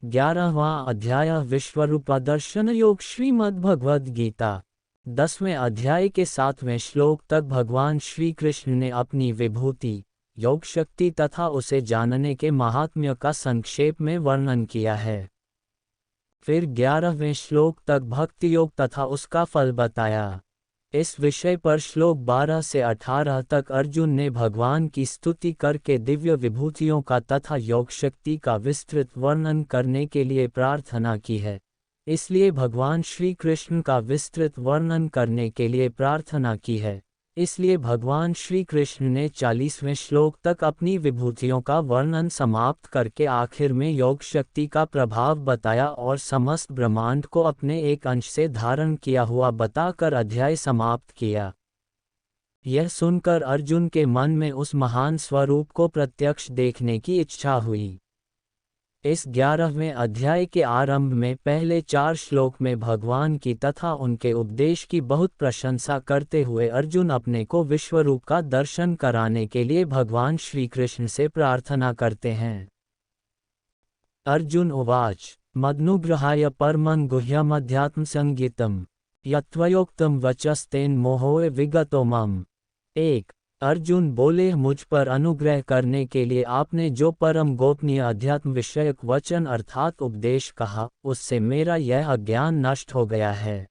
11वां अध्याय विश्वरूपादर्शन योग श्रीमद् भगवद गीता 10वें अध्याय के 7वें श्लोक तक भगवान श्री कृष्ण ने अपनी विभूति योग शक्ति तथा उसे जानने के महात्म्य का संक्षेप में वर्णन किया है। फिर 11वें श्लोक तक भक्ति योग तथा उसका फल बताया। इस विषय पर श्लोक 12 से 18 तक अर्जुन ने भगवान की स्तुति करके दिव्य विभूतियों का तथा योग शक्ति का विस्तृत वर्णन करने के लिए प्रार्थना की है। इसलिए भगवान श्री कृष्ण का विस्तृत वर्णन करने के लिए प्रार्थना की है। इसलिए भगवान श्री कृष्ण ने 40वें श्लोक तक अपनी विभूतियों का वर्णन समाप्त करके आखिर में योग शक्ति का प्रभाव बताया और समस्त ब्रह्मांड को अपने एक अंश से धारण किया हुआ बताकर अध्याय समाप्त किया। यह सुनकर अर्जुन के मन में उस महान स्वरूप को प्रत्यक्ष देखने की इच्छा हुई। इस 11वें अध्याय के आरंभ में पहले 4 श्लोक में भगवान की तथा उनके उपदेश की बहुत प्रशंसा करते हुए अर्जुन अपने को विश्वरूप का दर्शन कराने के लिए भगवान श्री कृष्ण से प्रार्थना करते हैं। अर्जुन उवाच मदनुग्रहाय परमं गुह्यमध्यात्म संगीतम यत्त्वयोक्तं वचस्तेन मोहोय विगतो मम। 1 अर्जुन बोले, मुझ पर अनुग्रह करने के लिए आपने जो परम गोपनीय अध्यात्म विषयक वचन अर्थात उपदेश कहा, उससे मेरा यह अज्ञान नष्ट हो गया है।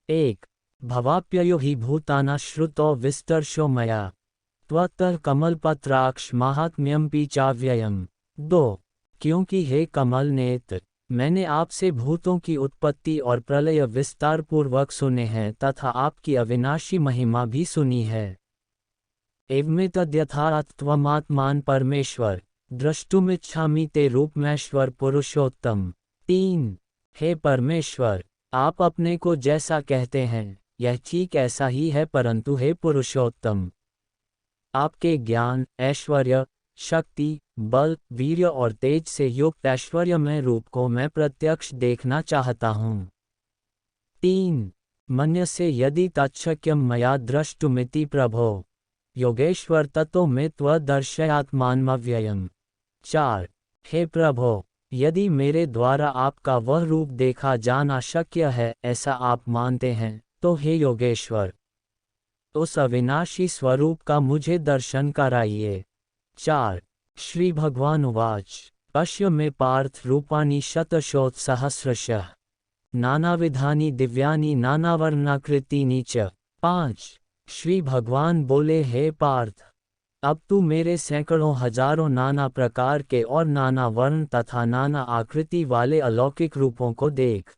1 भवाप्ययो हि भूताना श्रुतो विस्तर्शो मया त्वत्तः कमलपत्राक्ष माहात्म्यं चाव्ययम्। 2 क्योंकि हे कमल नेत्र, मैंने आपसे भूतों की उत्पत्ति और प्रलय विस्तारपूर्वक सुने हैं तथा आपकी अविनाशी महिमा भी सुनी है। एवमेतद्यथात्वमात्मान परमेश्वर द्रष्टुमिच्छामि ते रूपमेश्वर पुरुषोत्तम। 3 हे परमेश्वर, आप अपने को जैसा कहते हैं यह ठीक ऐसा ही है, परंतु हे पुरुषोत्तम, आपके ज्ञान, ऐश्वर्य, शक्ति, बल, वीर्य और तेज से युक्त ऐश्वर्यमय रूप को मैं प्रत्यक्ष देखना चाहता हूँ। 3 मन्यसे यदि तच्छक्यं मया द्रष्टुमिति प्रभो योगेश्वर ततो मे त्वदर्शयात्मानमव्ययम्। 4 हे प्रभो, यदि मेरे द्वारा आपका वह रूप देखा जाना शक्य है ऐसा आप मानते हैं, तो हे योगेश्वर, उस अविनाशी स्वरूप का मुझे दर्शन कराइए। 4 श्री भगवान उवाच पश्य मे पार्थ रूपाणि शतशोत्सहस्रशः नानाविधानि दिव्यानि नानावर्णाकृतीनि च। 5 श्री भगवान बोले, हे पार्थ, अब तू मेरे सैकड़ों हजारों नाना प्रकार के और नाना वर्ण तथा नाना आकृति वाले अलौकिक रूपों को देख।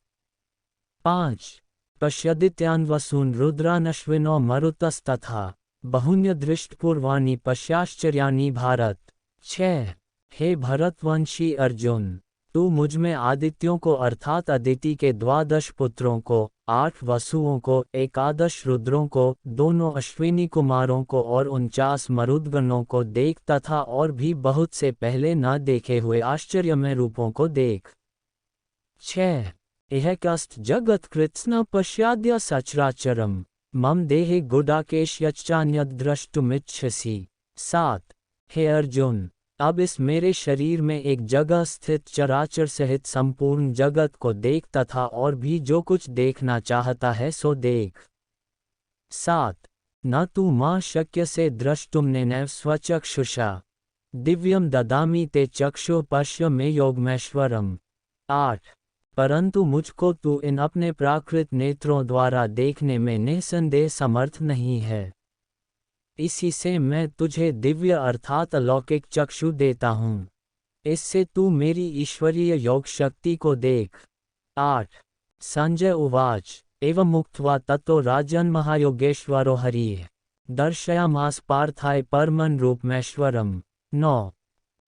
5 पश्यदित्यान् वसून् रुद्रानश्विनो मरुतस्तथा बहुन्यदृष्टपूर्वाणि पश्याश्चर्याणि भारत। 6 हे भरतवंशी अर्जुन, तू मुझ में आदित्यों को अर्थात अदिति के 12 पुत्रों को, 8 वसुओं को, 11 रुद्रों को, 2 अश्विनी कुमारों को और 49 मरुद्गणों को देख तथा और भी बहुत से पहले न देखे हुए आश्चर्यमय रूपों को देख। 6 इहकस्त जगत कृत्स्न पश्याद्य सचराचरम मम देहे गुडाकेश यच्चान्यद् द्रष्टुमिच्छसि। 7 हे अर्जुन, अब इस मेरे शरीर में एक जगह स्थित चराचर सहित संपूर्ण जगत को देख तथा और भी जो कुछ देखना चाहता है सो देख। 7 न तू मां शक्य से द्रष्टुम नेनैव स्वचक्षुषा दिव्यम ददामि ते चक्षु पश्य मे योगमेश्वरम। 8 परंतु मुझको तू इन अपने प्राकृत नेत्रों द्वारा देखने में निसंदेह समर्थ नहीं है, इसी से मैं तुझे दिव्य अर्थात अलौकिक चक्षु देता हूँ, इससे तू मेरी ईश्वरीय योग शक्ति को देख। 8 संजय उवाच एवं मुक्त्वा ततो राजन् महायोगेश्वरो हरिः दर्शयामास पार्थाय परमं रूपमेश्वरम्। 9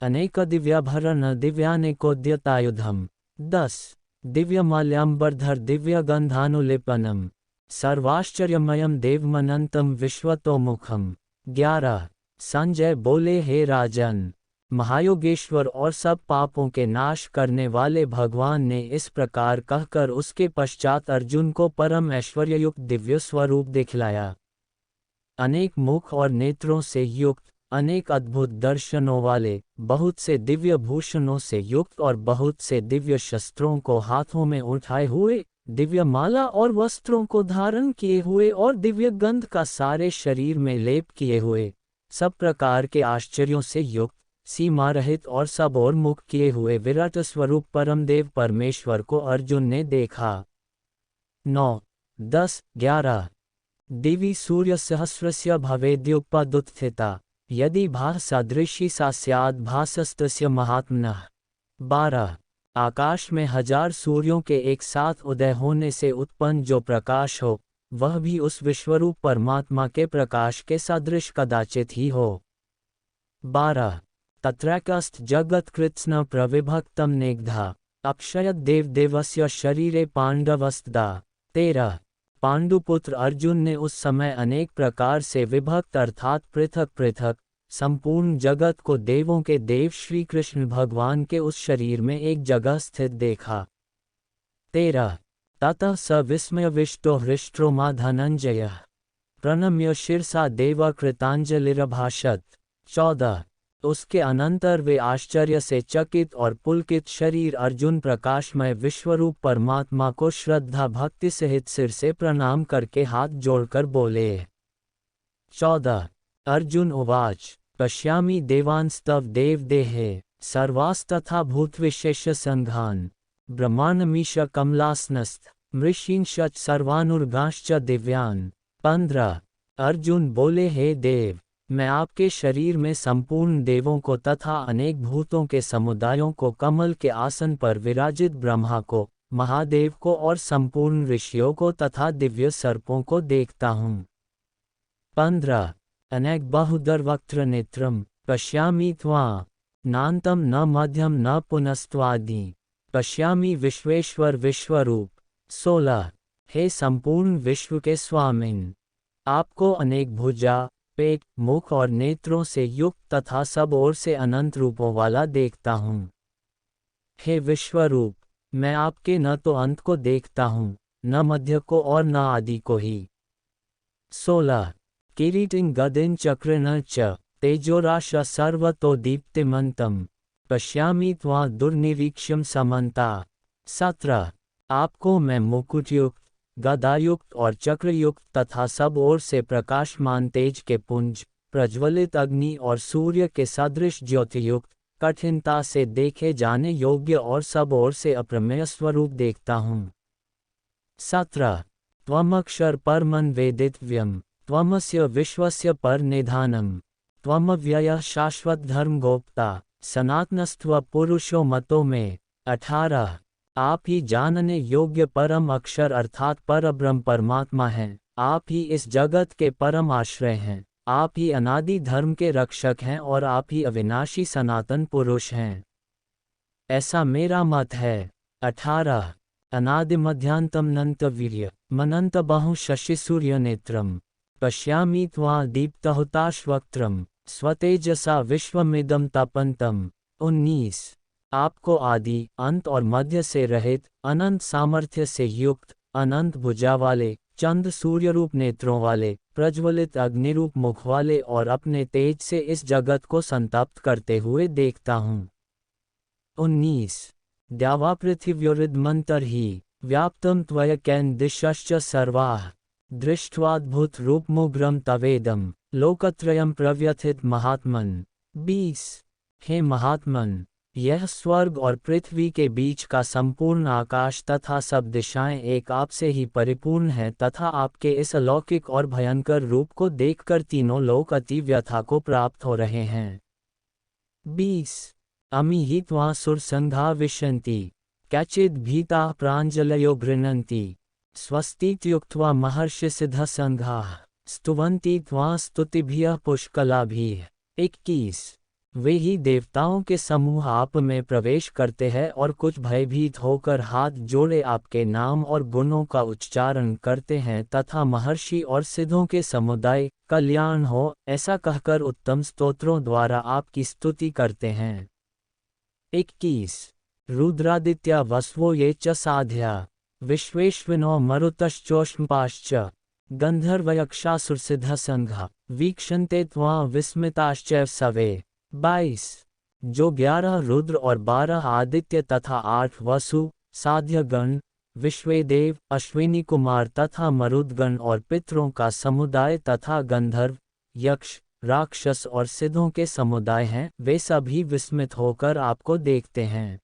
अनेकदिव्याभरण दिव्यानेकोद्यतायुधम्। 10 दिव्यमाल्याम्बरधर दिव्यगन्धानुलिपनम् सर्वाश्चर्यमयं देवमनंतं विश्वतोमुखम्। 11 संजय बोले, हे राजन, महायोगेश्वर और सब पापों के नाश करने वाले भगवान ने इस प्रकार कहकर उसके पश्चात अर्जुन को परम ऐश्वर्ययुक्त दिव्य स्वरूप दिखलाया। अनेक मुख और नेत्रों से युक्त, अनेक अद्भुत दर्शनों वाले, बहुत से दिव्य भूषणों से युक्त और बहुत से दिव्य शस्त्रों को हाथों में उठाए हुए, दिव्य माला और वस्त्रों को धारण किए हुए और दिव्य गंध का सारे शरीर में लेप किए हुए, सब प्रकार के आश्चर्यों से युक्त, सीमा रहित और सब और मुक्त किए हुए विराट स्वरूप परमदेव परमेश्वर को अर्जुन ने देखा। 9, 10, 11 दिवि सूर्य सहस्रस्य भवेद्युपदुत्थिता यदि भाः सदृशी सा स्याद् भासस्तस्य महात्मनः। 12 आकाश में 1000 सूर्यों के एक साथ उदय होने से उत्पन्न जो प्रकाश हो, वह भी उस विश्वरूप परमात्मा के प्रकाश के सदृश कदाचित ही हो। 12 तत्रैकस्थ जगत्कृत्स्न प्रविभक्तम नेग्धा अक्षयत देवदेवस्य शरीरे पांडवस्तदा। 13 पांडुपुत्र अर्जुन ने उस समय अनेक प्रकार से विभक्त अर्थात पृथक पृथक संपूर्ण जगत को देवों के देव श्री कृष्ण भगवान के उस शरीर में एक जगह स्थित देखा। 13 ततः स विस्मयविष्टो हृष्टो मा धनंजय प्रणम्य शिरसा देव कृतांजलिरभाषत। 14 उसके अनंतर वे आश्चर्य से चकित और पुलकित शरीर अर्जुन प्रकाशमय विश्वरूप परमात्मा को श्रद्धा भक्ति सहित सिर से प्रणाम करके हाथ जोड़कर बोले। 14 अर्जुन उवाच पश्यामि देवांस्तव देवदेहे सर्वास्तथा भूतविशेष संघान ब्रह्माण्डमीश कमलासनस्थ मृषींश्च सर्वानुर्गांश्च दिव्यान। 15 अर्जुन बोले, हे देव, मैं आपके शरीर में संपूर्ण देवों को तथा अनेक भूतों के समुदायों को, कमल के आसन पर विराजित ब्रह्मा को, महादेव को और संपूर्ण ऋषियों को तथा दिव्य सर्पों को देखता हूँ। 15 अनेक बहुदरवक्त्र नेत्रम पश्यामि त्वां नान्तं न मध्यम न पुनस्त्वादि पश्यामि विश्वेश्वर विश्वरूप। 16 हे संपूर्ण विश्व के स्वामिन, आपको अनेक भुजा, पेट, मुख और नेत्रों से युक्त तथा सब ओर से अनंत रूपों वाला देखता हूँ। हे विश्वरूप, मैं आपके न तो अंत को देखता हूँ, न मध्य को और न आदि को ही। 16 किरीटिं गदिं चक्रिण च तेजोराश सर्वतो दीप्तिमन्तं पश्यामि त्वां दुर्निरीक्ष्यं समन्ता। 17 आपको मैं मुकुटयुक्त, गदायुक्त और चक्रयुक्त तथा सब ओर से प्रकाशमान तेज के पुंज, प्रज्वलित अग्नि और सूर्य के सदृश ज्योतियुक्त, कठिनता से देखे जाने योग्य और सब ओर से अप्रमेय स्वरूप देखता हूँ। 17 त्वमक्षर परमं वेदितव्यं त्वमस्य विश्वस्य परनिधानम् त्वमव्ययः शाश्वत धर्मगोप्ता सनातनस्त्व पुरुषो मतो में। 18 आप ही जानने योग्य परम अक्षर अर्थात परब्रह्म परमात्मा हैं, आप ही इस जगत के परम आश्रय हैं, आप ही अनादि धर्म के रक्षक हैं और आप ही अविनाशी सनातन पुरुष हैं, ऐसा मेरा मत है। 18 अनादि मध्यांतम नंत वीर्य मनंत बहु शशि सूर्य नेत्रम पश्यामि त्वां दीप्तहुताश्वक्त्रम स्वतेजसा विश्वमिदं तपन्तम। 19 आपको आदि, अंत और मध्य से रहित, अनंत सामर्थ्य से युक्त, अनंत भुजा वाले, चंद्र सूर्यरूप नेत्रों वाले, प्रज्वलित अग्निरूप मुख वाले और अपने तेज से इस जगत को संतप्त करते हुए देखता हूँ। 19 द्यावा पृथिव्योरिदमन्तर्हि व्याप्तं त्वयैकेन दिशश्च सर्वाः दृष्ट्वाद्भुत रूपमुग्रं तवेदं लोकत्रयं प्रव्यथित महात्मन्। 20 हे महात्मन, यह स्वर्ग और पृथ्वी के बीच का संपूर्ण आकाश तथा सब दिशाएं एक आपसे ही परिपूर्ण हैं तथा आपके इस अलौकिक और भयंकर रूप को देखकर तीनों लोक अति व्यथा को प्राप्त हो रहे हैं। 20 अमी ही त्वां सुरसंघा विशन्ति कैचिद् भीताः प्राञ्जलयो गृह्णन्ति स्वस्तीत्युक्त्वा महर्षि सिद्धसंघाः स्तुवन्ति त्वां स्तुतिभिः पुष्कलाभिः। 21 वे ही देवताओं के समूह आप में प्रवेश करते हैं और कुछ भयभीत होकर हाथ जोड़े आपके नाम और गुणों का उच्चारण करते हैं तथा महर्षि और सिद्धों के समुदाय कल्याण हो ऐसा कहकर उत्तम स्तोत्रों द्वारा आपकी स्तुति करते हैं। 21 रुद्रादित्या वसवो ये च साध्या विश्वेश्विनो मरुतश्चोष्मपाश्च गंधर्वयक्षासुरसिद्धसंघा वीक्षन्ते त्वां विस्मिताश्चैव सवे। 22 जो 11 रुद्र और 12 आदित्य तथा 8 वसु, साध्य गण, विश्वेदेव, अश्विनी कुमार तथा मरुदगण और पितरों का समुदाय तथा गंधर्व, यक्ष, राक्षस और सिद्धों के समुदाय हैं, वे सभी विस्मित होकर आपको देखते हैं।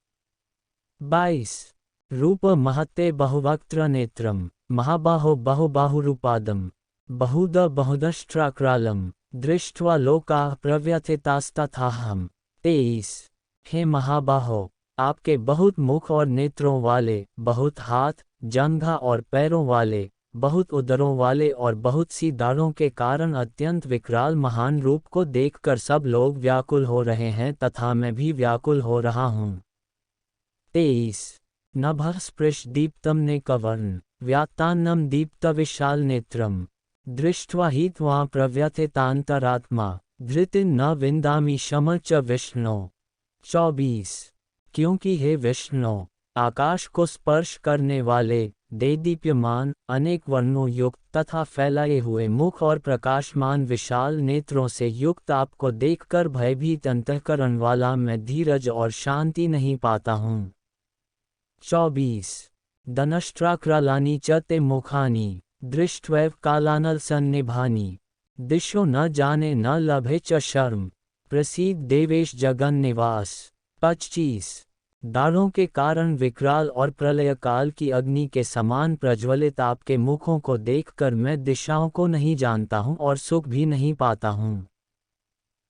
22 रूप महत्ते बहुवक्त्र नेत्रम, महाबाहो बहुबाहुरूपादम, बहुद बहुदष्ट्राक्रालम, दृष्ट्वा लोकाः प्रव्यथितास्तथाहम्। 23 हे महाबाहो, आपके बहुत मुख और नेत्रों वाले, बहुत हाथ, जंघा और पैरों वाले, बहुत उदरों वाले और बहुत सी दाढ़ों के कारण अत्यंत विकराल महान रूप को देखकर सब लोग व्याकुल हो रहे हैं तथा मैं भी व्याकुल हो रहा हूँ। 23 नभः स्पृश दीप्तम नेकवर्ण, व्यात्तान्नम दीप्त विशाल नेत्रम, दृष्ट्वा हि त्वां प्रव्यथितान्तरात्मा, धृतिं न विन्दामि शम च विष्णो। 24 क्योंकि हे विष्णु, आकाश को स्पर्श करने वाले, देदीप्यमान, अनेक वर्णों युक्त तथा फैलाए हुए मुख और प्रकाशमान विशाल नेत्रों से युक्त आपको देखकर भयभीत अंतःकरण वाला मैं धीरज और शांति नहीं पाता हूँ। 24 दनष्ट्राक्रालानि च ते मुखानि, दृष्ट्वैव कालानल सन्निभानि, दिशो न जाने न लभे च शर्म, प्रसीद देवेश जगन निवास। 25 दाढ़ों के कारण विकराल और प्रलयकाल की अग्नि के समान प्रज्वलित आपके मुखों को देखकर मैं दिशाओं को नहीं जानता हूँ और सुख भी नहीं पाता हूँ।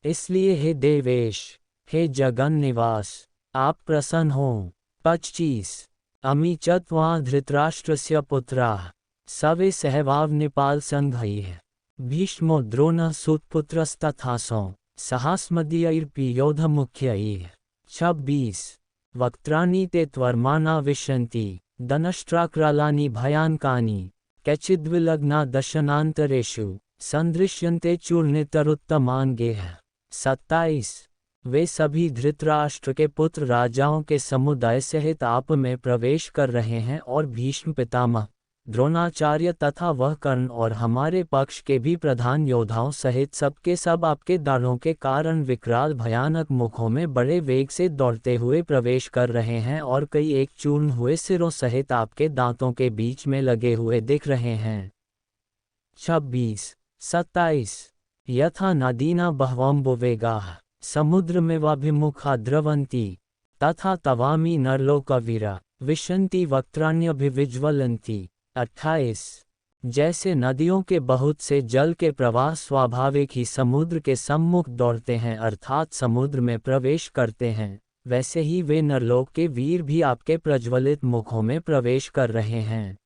इसलिए हे देवेश, हे जगन निवास, आप प्रसन्न हो। 25 अमी च त्वां धृतराष्ट्रस्य पुत्राः, सवे सहवावनिपाल संघैः, भीष्मो द्रोणः सुतपुत्रस्तथासौ, सहास्मदीयैर्पियोधमुख्यैः। 26 वक्त्राणि ते त्वर्माणा विशन्ति, दनष्ट्राक्रालानि भयानकानि, कैचिद्विलग्ना दशनान्तरेषु, सन्दृश्यन्ते चूर्णितरुत्तमाङ्गैः। 27 वे सभी धृतराष्ट्र के पुत्र राजाओं के समुदाय सहित आप में प्रवेश कर रहे हैं और भीष्म पितामह, द्रोणाचार्य तथा वह कर्ण और हमारे पक्ष के भी प्रधान योद्धाओं सहित सबके सब आपके दाढ़ों के कारण विकराल भयानक मुखों में बड़े वेग से दौड़ते हुए प्रवेश कर रहे हैं और कई एक चूर्ण हुए सिरों सहित आपके दांतों के बीच में लगे हुए दिख रहे हैं। 26 27 यथा नदीना बह्वम्बुवेगाः, समुद्रमिवाभिमुखा द्रवन्ति, तथा तवामि नरलोकवीरा, विशन्ति वक्त्राण्यभिविज्वलन्ति। 28 जैसे नदियों के बहुत से जल के प्रवाह स्वाभाविक ही समुद्र के सम्मुख दौड़ते हैं अर्थात समुद्र में प्रवेश करते हैं, वैसे ही वे नरलोक के वीर भी आपके प्रज्वलित मुखों में प्रवेश कर रहे हैं।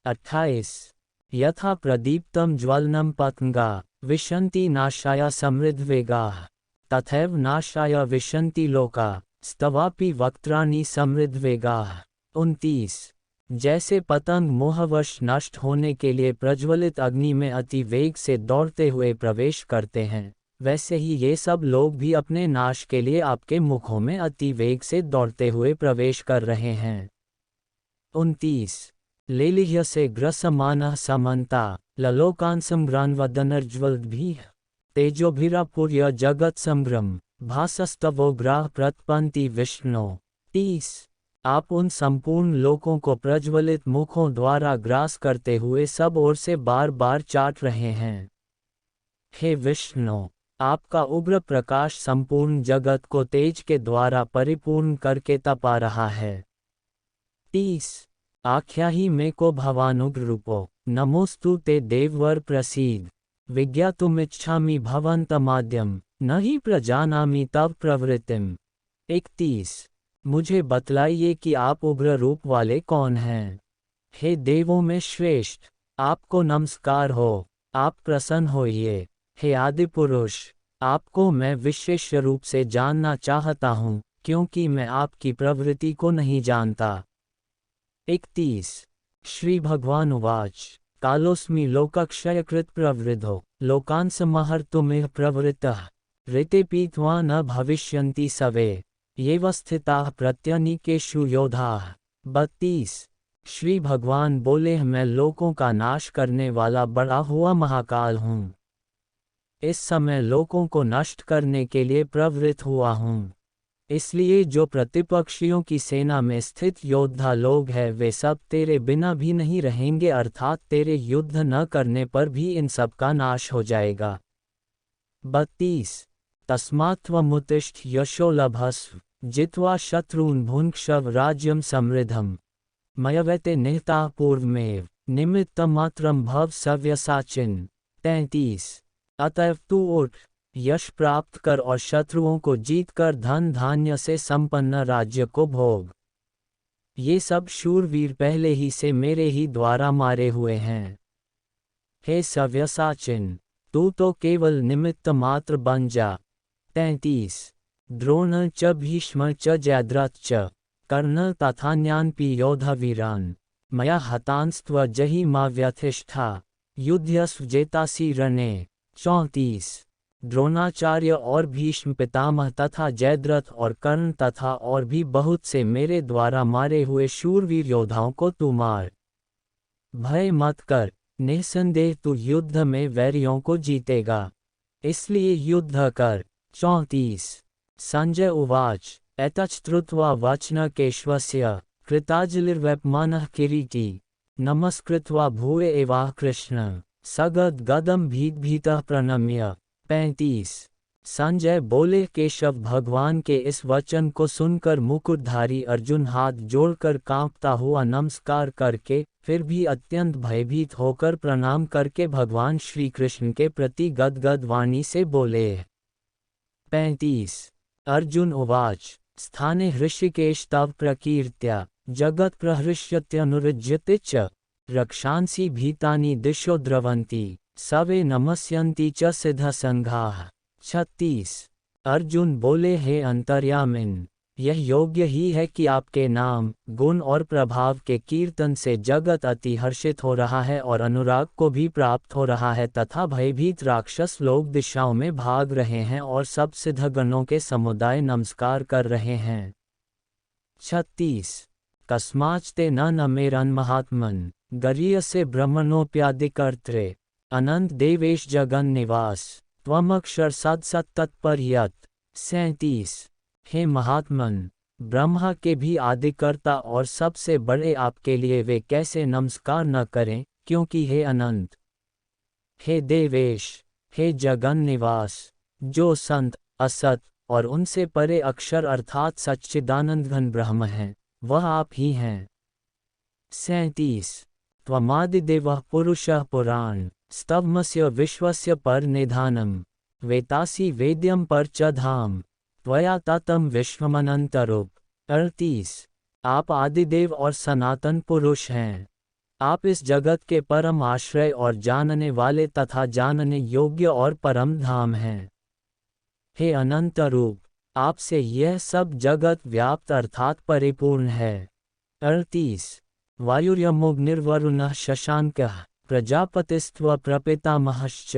28 यथा प्रदीप्तम ज्वलनम पतंगा, विशन्ति नाशाय समृद्धवेगाः, तथैव नाशाय विशन्ति लोका, स्तवापि वक्त्राणि समृद्धवेगाः। 29 जैसे पतंग मोहवश नष्ट होने के लिए प्रज्वलित अग्नि में अति वेग से दौड़ते हुए प्रवेश करते हैं, वैसे ही ये सब लोग भी अपने नाश के लिए आपके मुखों में अति वेग से दौड़ते हुए प्रवेश कर रहे हैं। 29 लेलिह्य से ग्रसमानः समन्ता, ललोकान् सम्भ्रान्वदनर्ज्वलद्भिः, तेजोभिरापूर्य जगत् संभ्रम, भासस्तवोग्राः प्रतपन्ति विष्णो। 30 आप उन संपूर्ण लोकों को प्रज्वलित मुखों द्वारा ग्रास करते हुए सब ओर से बार बार चाट रहे हैं। हे विष्णु, आपका उग्र प्रकाश संपूर्ण जगत को तेज के द्वारा परिपूर्ण करके तपा रहा है। 30 आख्याहि मे को भवानुग्र रूपो, नमोस्तु ते देववर प्रसीद, विज्ञातुमिच्छामि भवन्तमाद्यं, न हि प्रजानामि तव प्रवृत्तिम्। 31 मुझे बतलाइए कि आप उग्र रूप वाले कौन हैं। हे देवों में श्रेष्ठ, आपको नमस्कार हो, आप प्रसन्न होइए। हे आदि पुरुष, आपको मैं विशेष रूप से जानना चाहता हूँ, क्योंकि मैं आपकी प्रवृत्ति को नहीं जानता। 31 श्री भगवान उवाच कालोस्मि लोकक्षयकृत प्रवृद्धो, लोकान् संहर्तुमिह प्रवृत्तः, ऋतेऽपि त्वां न भविष्यन्ति सवे, येव स्थिताः प्रत्यनीकेषु योधाः। 32 श्री भगवान बोले मैं लोकों का नाश करने वाला बड़ा हुआ महाकाल हूँ। इस समय लोगों को नष्ट करने के लिए प्रवृत्त हुआ हूँ। इसलिए जो प्रतिपक्षियों की सेना में स्थित योद्धा लोग हैं वे सब तेरे बिना भी नहीं रहेंगे, अर्थात तेरे युद्ध न करने पर भी इन सब का नाश हो जाएगा। 32 तस्मात्त्वमुत्तिष्ठ यशो लभस्व जित्वा शत्रून् भुङ्क्ष्व राज्यं समृद्धम् मयवैते निहताः पूर्वमेव निमित्तमात्रं भव सव्यसाचिन्। 33 अतएव तू उठ, यश प्राप्त कर और शत्रुओं को जीत कर धन धान्य से संपन्न राज्य को भोग। ये सब शूरवीर पहले ही से मेरे ही द्वारा मारे हुए हैं। हे सव्यसाचिन, तू तो केवल निमित्त मात्र बन जा। 33 द्रोण च भीष्म च जयद्रथ च कर्ण तथान्यानपि योधावीरान् मया हतांस्त्व जहि मा व्यथिष्ठा युध्यस्व जेतासि रणे। 34 द्रोणाचार्य और भीष्म पितामह तथा जयद्रथ और कर्ण तथा और भी बहुत से मेरे द्वारा मारे हुए शूरवीर योद्धाओं को तू मार। भय मत कर, निस्संदेह तू युद्ध में वैरियों को जीतेगा, इसलिए युद्ध कर। 34 संजय उवाच एतच्छ्रुत्वा वचनकेशवस्य कृताञ्जलिर्वैपमानः किरीटी नमस्कृत्वा भूय एवाह कृष्ण सगद्गदं भीतः प्रणम्य। 35 संजय बोले, केशव भगवान के इस वचन को सुनकर मुकुटधारी अर्जुन हाथ जोड़कर कांपता हुआ नमस्कार करके फिर भी अत्यंत भयभीत होकर प्रणाम करके भगवान श्री कृष्ण के प्रति गदगद वाणी से बोले। 35 अर्जुन उवाच स्थाने हृषिकेश तव प्रकीर्त्या जगत् प्रहृष्यत्यनुरज्यते च रक्षांसि भीतानि दिशो द्रवन्ति सवे नमस्यन्ति च सिद्धसंघाः। 36 अर्जुन बोले, हे अंतर्यामिन, यह योग्य ही है कि आपके नाम, गुण और प्रभाव के कीर्तन से जगत अति हर्षित हो रहा है और अनुराग को भी प्राप्त हो रहा है तथा भयभीत राक्षस लोग दिशाओं में भाग रहे हैं और सब सिद्धगणों के समुदाय नमस्कार कर रहे हैं। 36 कस्माच्ते न नमेरन्महात्मन् गरीयसे ब्रह्मणोऽप्यादिकर्त्रे अनंत देवेश जगन निवास त्वमक्षर सत्तत्परयत्। 37 हे महात्मन, ब्रह्मा के भी आदिकर्ता और सबसे बड़े आपके लिए वे कैसे नमस्कार न करें, क्योंकि हे अनंत, हे देवेश, हे जगन निवास, जो संत, असत और उनसे परे अक्षर अर्थात सच्चिदानंदघन ब्रह्म हैं, वह आप ही हैं। 37 त्वमादिदेवः पुरुषः पुराण स्तवमस्य विश्वस्य पर निधानम वेतासि वेद्यम पर च धाम त्वया ततं विश्वमनंतरूप। 38 आप आदिदेव और सनातन पुरुष हैं, आप इस जगत के परम आश्रय और जानने वाले तथा जानने योग्य और परम धाम हैं। हे अनंत रूप, आपसे यह सब जगत व्याप्त अर्थात परिपूर्ण है। 38 वायुर्यमोऽग्निर्वरुणः शशांकः प्रजापतिस्त्व प्रपितामहश्च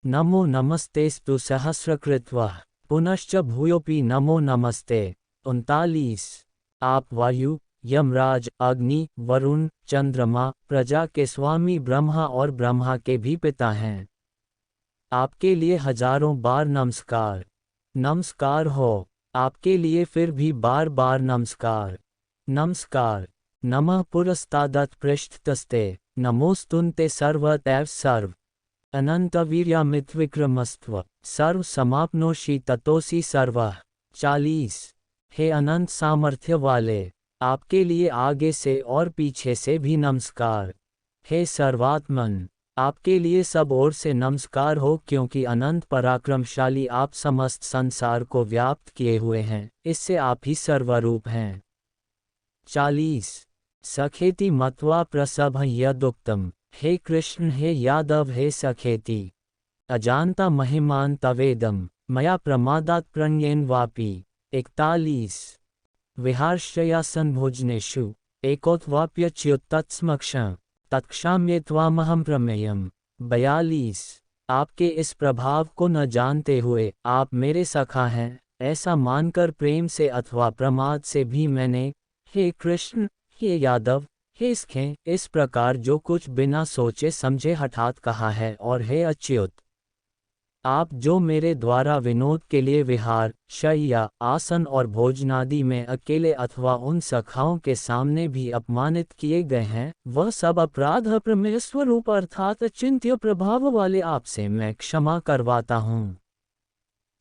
नमो नमस्तेस्तु सहस्रकृत्वः पुनश्च भूयोऽपि नमो नमस्ते। 39 आप वायु, यमराज, अग्नि, वरुण, चंद्रमा, प्रजा के स्वामी ब्रह्मा और ब्रह्मा के भी पिता हैं। आपके लिए हजारों बार नमस्कार, नमस्कार हो, आपके लिए फिर भी बार बार नमस्कार, नमस्कार। नमः पुरस्तादत् पृष्ठतस्ते नमोस्तुन्ते सर्वतैव सर्व अनन्तवीर्यामितविक्रमस्त्व सर्व समाप्नोषि ततोसि सर्वः। 40 हे अनंत सामर्थ्य वाले, आपके लिए आगे से और पीछे से भी नमस्कार। हे सर्वात्मन, आपके लिए सब ओर से नमस्कार हो, क्योंकि अनंत पराक्रमशाली आप समस्त संसार को व्याप्त किए हुए हैं, इससे आप ही सर्वरूप हैं। 40 सखेति मत्वा प्रसभ यदुक्तम हे कृष्ण, हे यादव, हे सखेति अजानता महिमान तवेदम मया प्रमादात् प्रणयेन वापि। 41 विहार्ष्यासन भोजनेषु एकोत्वाप्यच्युतत्समक्षं तत्क्षाम्ये त्वामहं प्रमेयम्। 42 आपके इस प्रभाव को न जानते हुए आप मेरे सखा हैं, ऐसा मानकर प्रेम से अथवा प्रमाद से भी मैंने, हे कृष्ण, हे यादव, हे सखे, इस प्रकार जो कुछ बिना सोचे समझे हठात कहा है। और हे अच्युत, आप जो मेरे द्वारा विनोद के लिए विहार, शय्या, आसन और भोजनादि में अकेले अथवा उन सखाओं के सामने भी अपमानित किए गए हैं, वह सब अपराध अप्रमेय स्वरूप अर्थात अचिंत्य प्रभाव वाले आपसे मैं क्षमा करवाता हूँ।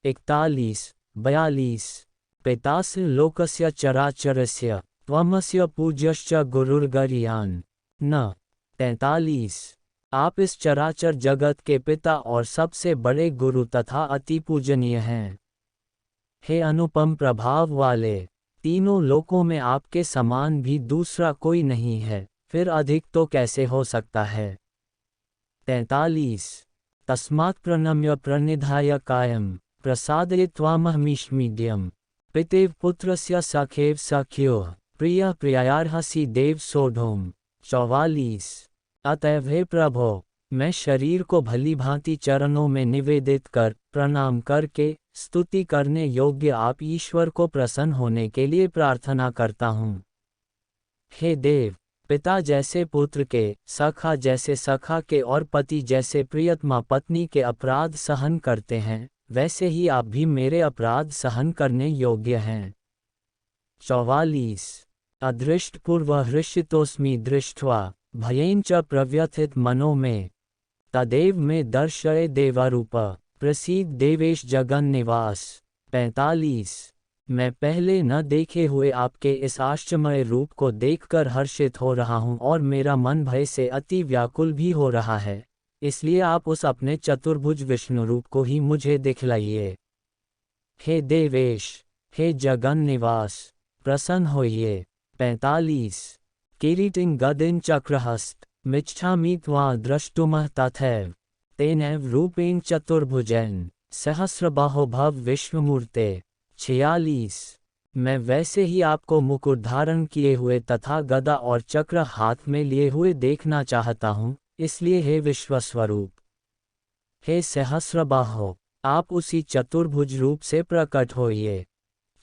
41-42 पितास्य लोकस्य चराचरस्य त्वमस्य पूज्यश्च गुरुर्गरीयान् न। 43 आप इस चराचर जगत के पिता और सबसे बड़े गुरु तथा अति पूजनीय हैं। हे अनुपम प्रभाव वाले, तीनों लोकों में आपके समान भी दूसरा कोई नहीं है, फिर अधिक तो कैसे हो सकता है। 43 तस्मात् प्रणम्य प्रणिधाय कायं प्रसादयित्वामहमीष्मीड्यं पितेव पुत्रस्य सखेव सख्योः प्रियः प्रियायार्हसि देव सोढुम्। 44 अतएव हे प्रभो, मैं शरीर को भली भांति चरणों में निवेदित कर प्रणाम करके स्तुति करने योग्य आप ईश्वर को प्रसन्न होने के लिए प्रार्थना करता हूँ। हे देव, पिता जैसे पुत्र के, सखा जैसे सखा के और पति जैसे प्रियतमा पत्नी के अपराध सहन करते हैं, वैसे ही आप भी मेरे अपराध सहन करने योग्य हैं। 44 अदृष्टपूर्व हृषितोस्मि दृष्ट्वा भयेन च प्रव्यथित मनो में तदेव में दर्शय देवारूप प्रसीद देवेश जगन निवास। 45 मैं पहले न देखे हुए आपके इस आश्चर्यमय रूप को देखकर हर्षित हो रहा हूँ और मेरा मन भय से अति व्याकुल भी हो रहा है, इसलिए आप उस अपने चतुर्भुज विष्णु रूप को ही मुझे दिखलाइए। हे देवेश, हे जगन निवास, प्रसन्न होइए। 45 किरीटिं गदिं चक्रहस्त मिच्छामि त्वां द्रष्टुमः तथैव तेनैव रूपेण चतुर्भुजेन सहस्रबाहो भव विश्वमूर्ते। 46 मैं वैसे ही आपको मुकुट धारण किए हुए तथा गदा और चक्र हाथ में लिए हुए देखना चाहता हूँ, इसलिए हे विश्वस्वरूप, हे सहस्रबाहो, आप उसी चतुर्भुज रूप से प्रकट होइए।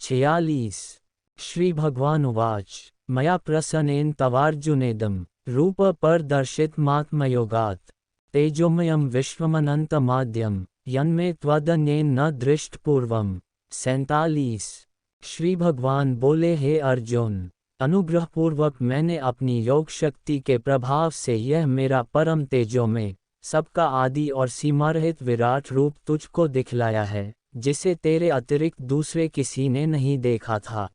46 श्री भगवान उवाच मया प्रसन्नेन तवार्जुनेदं रूप परदर्शितमात्मयोगात् तेजोमयं विश्वमनन्तमाद्यं यन्मे त्वदन्येन न दृष्टपूर्वम्। 47 श्री भगवान बोले, हे अर्जुन, अनुग्रहपूर्वक मैंने अपनी योग शक्ति के प्रभाव से यह मेरा परम तेजोमय, सबका आदि और सीमारहित विराट रूप तुझको दिखलाया है, जिसे तेरे अतिरिक्त दूसरे किसी ने नहीं देखा था।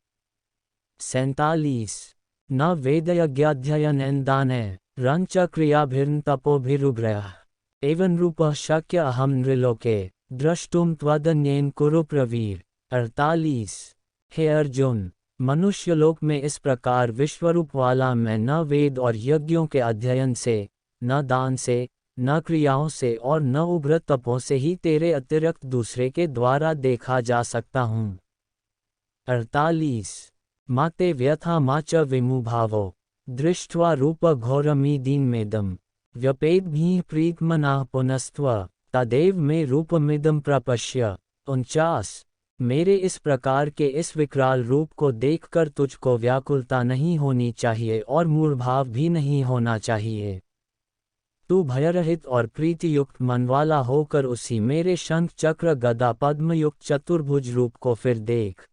47 न वेदयज्ञाध्ययनेन दानैः रञ्च क्रियाभिर्न तपोभिरुग्रयः एवं रूपः शक्य अहं नृलोके द्रष्टुम त्वदन्येन कुरु प्रवीर। 48 हे अर्जुन, मनुष्यलोक में इस प्रकार विश्वरूप वाला मैं न वेद और यज्ञों के अध्ययन से, न दान से, न क्रियाओं से और न उग्र तपों से ही तेरे अतिरिक्त दूसरे के द्वारा देखा जा सकता हूँ। 48 माते व्यथा मा च विमुभावो दृष्ट्वा रूप घोरमीदीन्मेदं व्यपेद्भिः प्रीतमनाः पुनस्त्व तदेव मे रूपमिदं प्रपश्य। 49 मेरे इस प्रकार के इस विकराल रूप को देखकर तुझको व्याकुलता नहीं होनी चाहिए और मूढ़भाव भी नहीं होना चाहिए। तू भयरहित और प्रीतियुक्त मन वाला होकर उसी मेरे शंख चक्र गदा पद्मयुक्त चतुर्भुज रूप को फिर देख।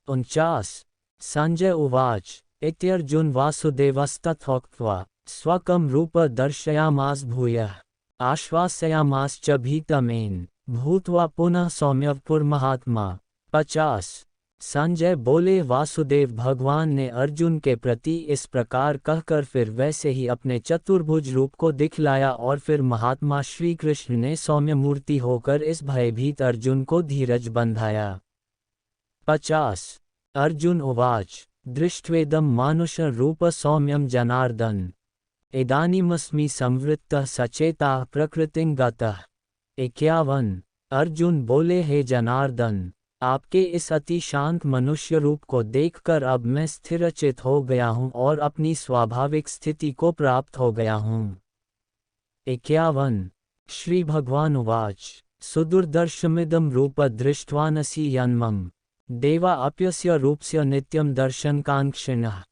49 संजय उवाच इत्यर्जुन वासुदेवस्तथोक्त्वा स्वकं रूप दर्शयामास भूयः आश्वासयामास च भीतमेन भूत्वा पुनः सौम्यपुरमहात्मा। 50 संजय बोले, वासुदेव भगवान ने अर्जुन के प्रति इस प्रकार कहकर फिर वैसे ही अपने चतुर्भुज रूप को दिखलाया और फिर महात्मा श्री कृष्ण ने सौम्य मूर्ति होकर इस भयभीत अर्जुन को धीरज बंधाया। 50 अर्जुन उवाच दृष्ट्वेदं मानुष रूप सौम्यं जनार्दन इदानीमस्मि संवृत्तः सचेता प्रकृतिं गतः। 51 अर्जुन बोले, हे जनार्दन, आपके इस अति शांत मनुष्य रूप को देखकर अब मैं स्थिरचित हो गया हूँ और अपनी स्वाभाविक स्थिति को प्राप्त हो गया हूँ। 51 श्री भगवान उवाच सुदुर्दर्शमिदं रूप दृष्ट्वानसि यन्मम देवा अप्यस्य रूपस्य नित्यं दर्शनकांक्षिणः।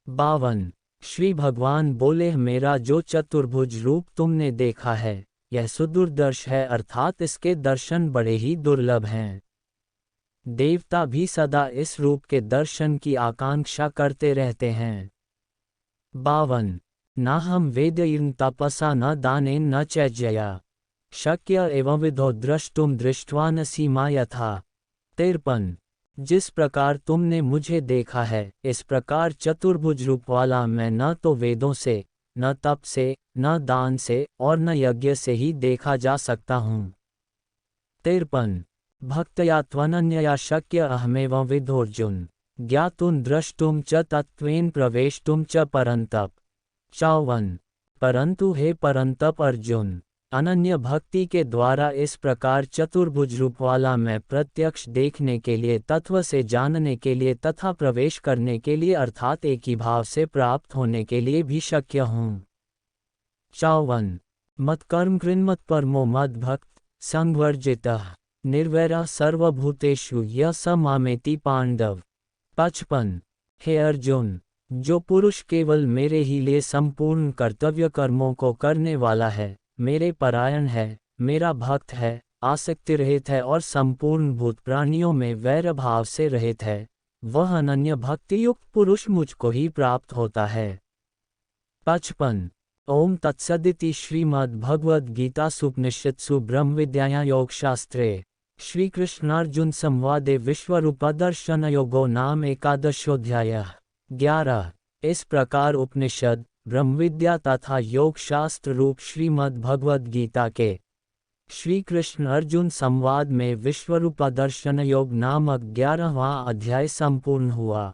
52 श्री भगवान बोले, मेरा जो चतुर्भुज रूप तुमने देखा है, यह सुदूरदर्श है अर्थात इसके दर्शन बड़े ही दुर्लभ हैं। देवता भी सदा इस रूप के दर्शन की आकांक्षा करते रहते हैं। 52 न हम वेदयिन तपसा न दानेन न चैज्यया शक्य एवं विधो द्रष्टुम दृष्ट्वा न सीमा यथा। 53 जिस प्रकार तुमने मुझे देखा है इस प्रकार चतुर्भुज रूप वाला मैं न तो वेदों से, न तप से, न दान से और न यज्ञ से ही देखा जा सकता हूँ। 53 भक्तया त्वनन्यया शक्य अहमेवं विधोर्जुन ज्ञातुं द्रष्टुम च तत्त्वेन प्रवेष्टुम च परंतप। 54 परंतु हे परंतप अर्जुन, अनन्य भक्ति के द्वारा इस प्रकार चतुर्भुज रूप वाला मैं प्रत्यक्ष देखने के लिए, तत्व से जानने के लिए तथा प्रवेश करने के लिए अर्थात एक ही भाव से प्राप्त होने के लिए भी शक्य हूँ। 54 मत्कर्म कृन्मत परमो मद्भक्त संवर्जितः निर्वैरा सर्वभूतेषु यः स मामेति पांडव। 55 हे अर्जुन, जो पुरुष केवल मेरे ही लिए संपूर्ण कर्तव्य कर्मों को करने वाला है, मेरे परायण है, मेरा भक्त है, आसक्ति रहित है और संपूर्ण भूत प्राणियों में वैर भाव से रहित है, वह अनन्य भक्ति युक्त पुरुष मुझको ही प्राप्त होता है। 55 ओम तत्सदिति श्रीमद् भगवद गीता सुपनिषत्सु ब्रह्म विद्यायां योगशास्त्रे श्री कृष्णार्जुन संवादे विश्वरूपदर्शन योगो नाम एकादशोऽध्यायः। 11 इस प्रकार उपनिषद, ब्रह्मविद्या तथा योग शास्त्र रूप श्रीमद् भगवद गीता के श्री कृष्ण अर्जुन संवाद में विश्वरूपदर्शन योग नामक 11वां अध्याय संपूर्ण हुआ।